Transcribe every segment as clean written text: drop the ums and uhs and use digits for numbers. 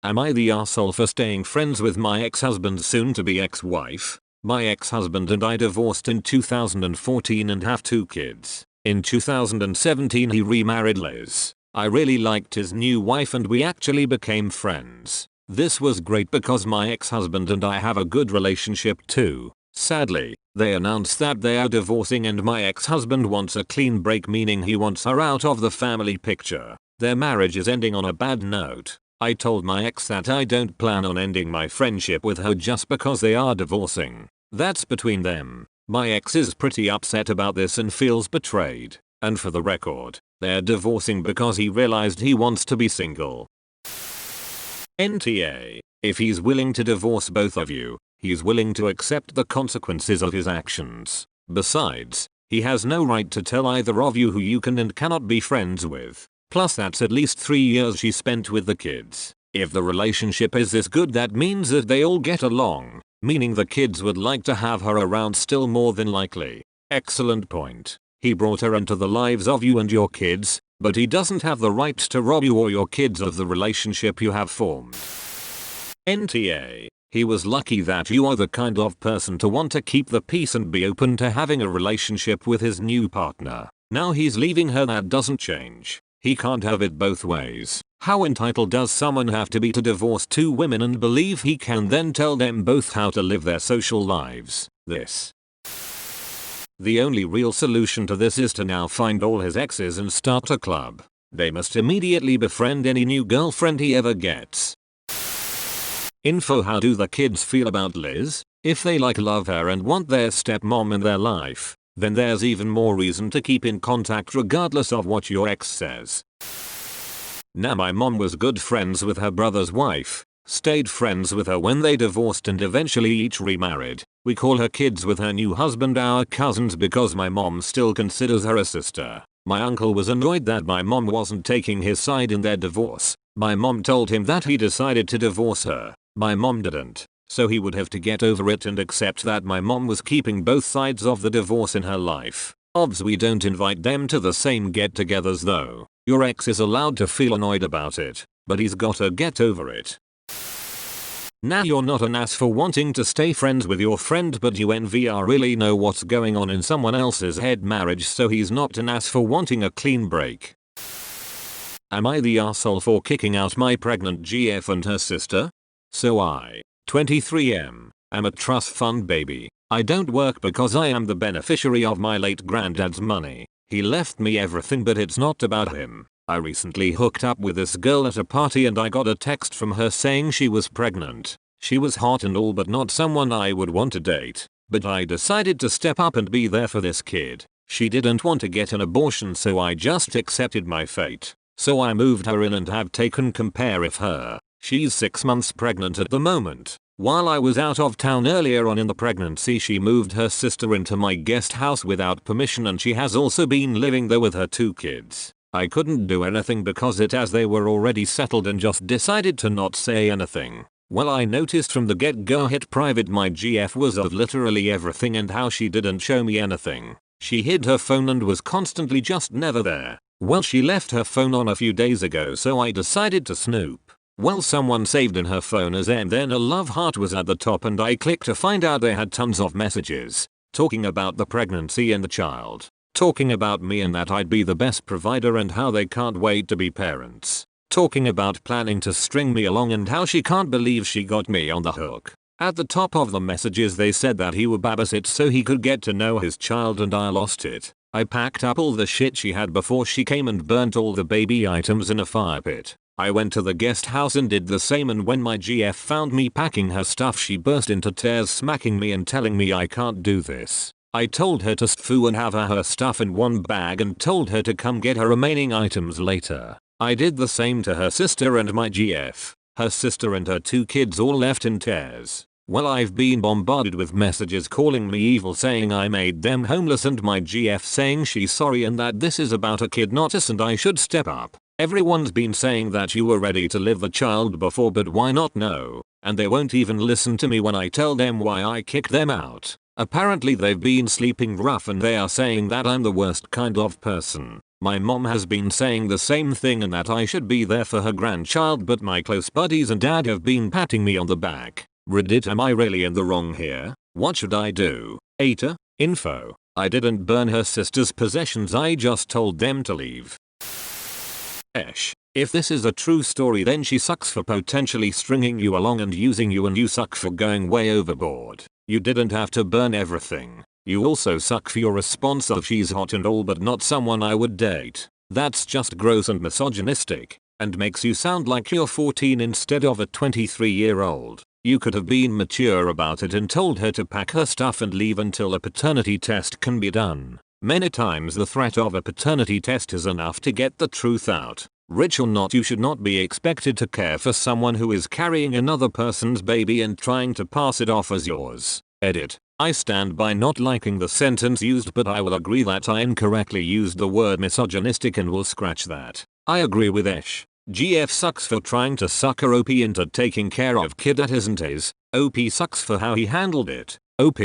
Am I the arsehole for staying friends with my ex-husband's soon-to-be ex-wife? My ex-husband and I divorced in 2014 and have 2 kids. In 2017 he remarried Liz. I really liked his new wife and we actually became friends. This was great because my ex-husband and I have a good relationship too. Sadly, they announced that they are divorcing and my ex-husband wants a clean break, meaning he wants her out of the family picture. Their marriage is ending on a bad note. I told my ex that I don't plan on ending my friendship with her just because they are divorcing. That's between them. My ex is pretty upset about this and feels betrayed. And for the record, they're divorcing because he realized he wants to be single. NTA. If he's willing to divorce both of you, he's willing to accept the consequences of his actions. Besides, he has no right to tell either of you who you can and cannot be friends with. Plus that's at least 3 years she spent with the kids. If the relationship is this good, that means that they all get along, meaning the kids would like to have her around still more than likely. Excellent point. He brought her into the lives of you and your kids, but he doesn't have the right to rob you or your kids of the relationship you have formed. NTA. He was lucky that you are the kind of person to want to keep the peace and be open to having a relationship with his new partner. Now he's leaving her, that doesn't change. He can't have it both ways. How entitled does someone have to be to divorce 2 women and believe he can then tell them both how to live their social lives? The only real solution to this is to now find all his exes and start a club. They must immediately befriend any new girlfriend he ever gets. Info: how do the kids feel about Liz? If they love her and want their stepmom in their life, then there's even more reason to keep in contact regardless of what your ex says. Now my mom was good friends with her brother's wife, stayed friends with her when they divorced and eventually each remarried. We call her kids with her new husband our cousins because my mom still considers her a sister. My uncle was annoyed that my mom wasn't taking his side in their divorce. My mom told him that he decided to divorce her. My mom didn't. So he would have to get over it and accept that my mom was keeping both sides of the divorce in her life. Obvs we don't invite them to the same get-togethers though. Your ex is allowed to feel annoyed about it, but he's gotta get over it. Now you're not an ass for wanting to stay friends with your friend, but you really know what's going on in someone else's head marriage, so he's not an ass for wanting a clean break. Am I the arsehole for kicking out my pregnant GF and her sister? So I, 23M, am a trust fund baby. I don't work because I am the beneficiary of my late granddad's money. He left me everything, but it's not about him. I recently hooked up with this girl at a party and I got a text from her saying she was pregnant. She was hot and all, but not someone I would want to date. But I decided to step up and be there for this kid. She didn't want to get an abortion, so I just accepted my fate. So I moved her in and have taken care of her. She's 6 months pregnant at the moment. While I was out of town earlier on in the pregnancy, she moved her sister into my guest house without permission, and she has also been living there with her 2 kids. I couldn't do anything because they were already settled and just decided to not say anything. Well, I noticed from the get-go hit private my GF was of literally everything and how she didn't show me anything. She hid her phone and was constantly just never there. Well, she left her phone on a few days ago, so I decided to snoop. Well, someone saved in her phone as and then a love heart was at the top, and I clicked to find out they had tons of messages talking about the pregnancy and the child, talking about me and that I'd be the best provider and how they can't wait to be parents, talking about planning to string me along and how she can't believe she got me on the hook. At the top of the messages they said that he would babysit so he could get to know his child, and I lost it. I packed up all the shit she had before she came and burnt all the baby items in a fire pit. I went to the guest house and did the same, and when my GF found me packing her stuff she burst into tears, smacking me and telling me I can't do this. I told her to sfoo and have her stuff in one bag and told her to come get her remaining items later. I did the same to her sister and my GF. Her sister and her 2 kids all left in tears. Well, I've been bombarded with messages calling me evil, saying I made them homeless, and my GF saying she's sorry and that this is about a kid, not us, and I should step up. Everyone's been saying that you were ready to live the child before, but why not now? And they won't even listen to me when I tell them why I kicked them out. Apparently they've been sleeping rough and they are saying that I'm the worst kind of person. My mom has been saying the same thing and that I should be there for her grandchild, but my close buddies and dad have been patting me on the back. Reddit, am I really in the wrong here? What should I do? Eta, info. I didn't burn her sister's possessions, I just told them to leave. Esh. If this is a true story, then she sucks for potentially stringing you along and using you, and you suck for going way overboard. You didn't have to burn everything. You also suck for your response of she's hot and all but not someone I would date. That's just gross and misogynistic, and makes you sound like you're 14 instead of a 23-year-old. You could have been mature about it and told her to pack her stuff and leave until a paternity test can be done. Many times the threat of a paternity test is enough to get the truth out. Rich or not, you should not be expected to care for someone who is carrying another person's baby and trying to pass it off as yours. Edit. I stand by not liking the sentence used, but I will agree that I incorrectly used the word misogynistic and will scratch that. I agree with Esh. GF sucks for trying to sucker OP into taking care of kid that isn't his. OP sucks for how he handled it. OP,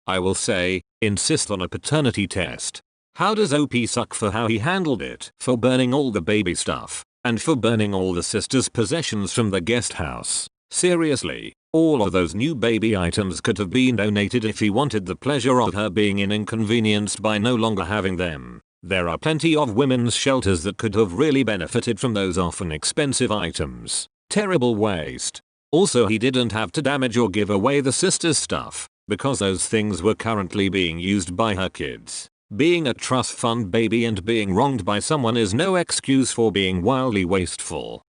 I will say, insist on a paternity test. How does OP suck for how he handled it? For burning all the baby stuff, and for burning all the sister's possessions from the guest house. Seriously, all of those new baby items could have been donated if he wanted the pleasure of her being inconvenienced by no longer having them. There are plenty of women's shelters that could have really benefited from those often expensive items. Terrible waste. Also, he didn't have to damage or give away the sister's stuff, because those things were currently being used by her kids. Being a trust fund baby and being wronged by someone is no excuse for being wildly wasteful.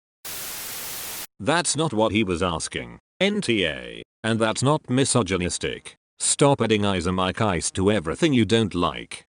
That's not what he was asking. NTA. And that's not misogynistic. Stop adding ice to everything you don't like.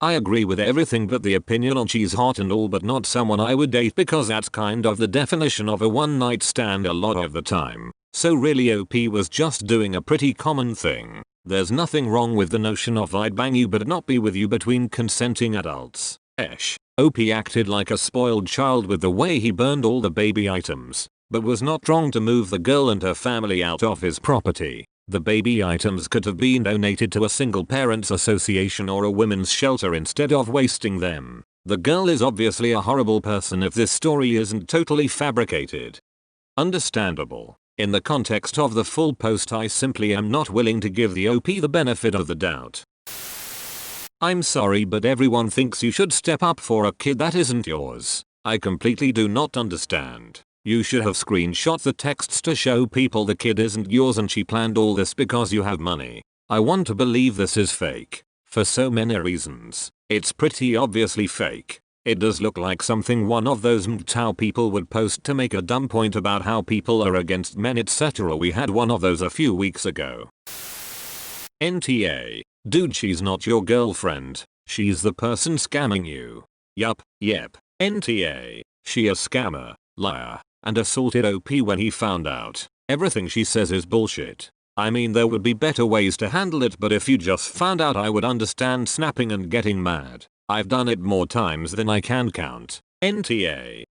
I agree with everything but the opinion on she's hot and all but not someone I would date, because that's kind of the definition of a one night stand a lot of the time. So really OP was just doing a pretty common thing. There's nothing wrong with the notion of I'd bang you but not be with you between consenting adults. Esh. OP acted like a spoiled child with the way he burned all the baby items, but was not wrong to move the girl and her family out of his property. The baby items could have been donated to a single parents association or a women's shelter instead of wasting them. The girl is obviously a horrible person if this story isn't totally fabricated. Understandable. In the context of the full post, I simply am not willing to give the OP the benefit of the doubt. I'm sorry, but everyone thinks you should step up for a kid that isn't yours. I completely do not understand. You should have screenshot the texts to show people the kid isn't yours and she planned all this because you have money. I want to believe this is fake. For so many reasons. It's pretty obviously fake. It does look like something one of those MGTOW people would post to make a dumb point about how people are against men, etc. We had one of those a few weeks ago. NTA. Dude, she's not your girlfriend. She's the person scamming you. Yup, yep. NTA. She a scammer, liar, and assaulted OP when he found out. Everything she says is bullshit. I mean, there would be better ways to handle it, but if you just found out, I would understand snapping and getting mad. I've done it more times than I can count. NTA.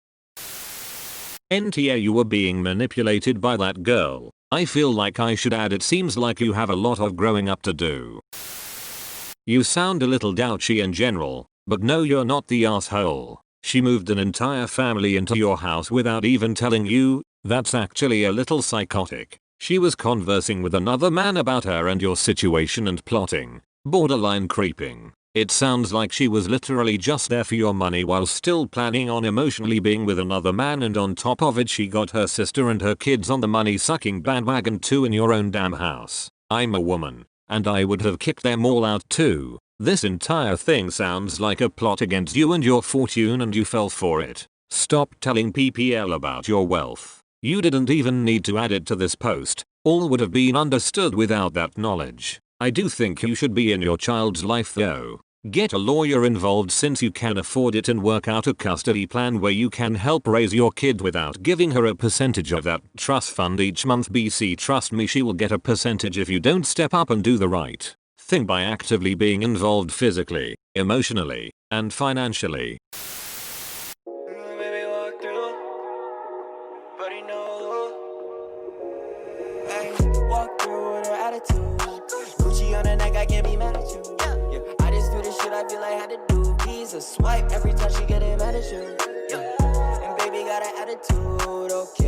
NTA, you were being manipulated by that girl. I feel like I should add, it seems like you have a lot of growing up to do. You sound a little douchey in general, but no, you're not the asshole. She moved an entire family into your house without even telling you. That's actually a little psychotic. She was conversing with another man about her and your situation and plotting. Borderline creeping. It sounds like she was literally just there for your money while still planning on emotionally being with another man, and on top of it she got her sister and her kids on the money sucking bandwagon too in your own damn house. I'm a woman, and I would have kicked them all out too. This entire thing sounds like a plot against you and your fortune, and you fell for it. Stop telling PPL about your wealth. You didn't even need to add it to this post. All would have been understood without that knowledge. I do think you should be in your child's life though. Get a lawyer involved since you can afford it, and work out a custody plan where you can help raise your kid without giving her a percentage of that trust fund each month. BC, trust me, she will get a percentage if you don't step up and do the right thing by actively being involved physically, emotionally, and financially. Walk through with her attitude. Gucci on her neck, I can't be mad at you. Yeah, I just do the shit I feel like I had to do. Visa swipe every time she getting mad at you. Yeah, and baby got an attitude, okay.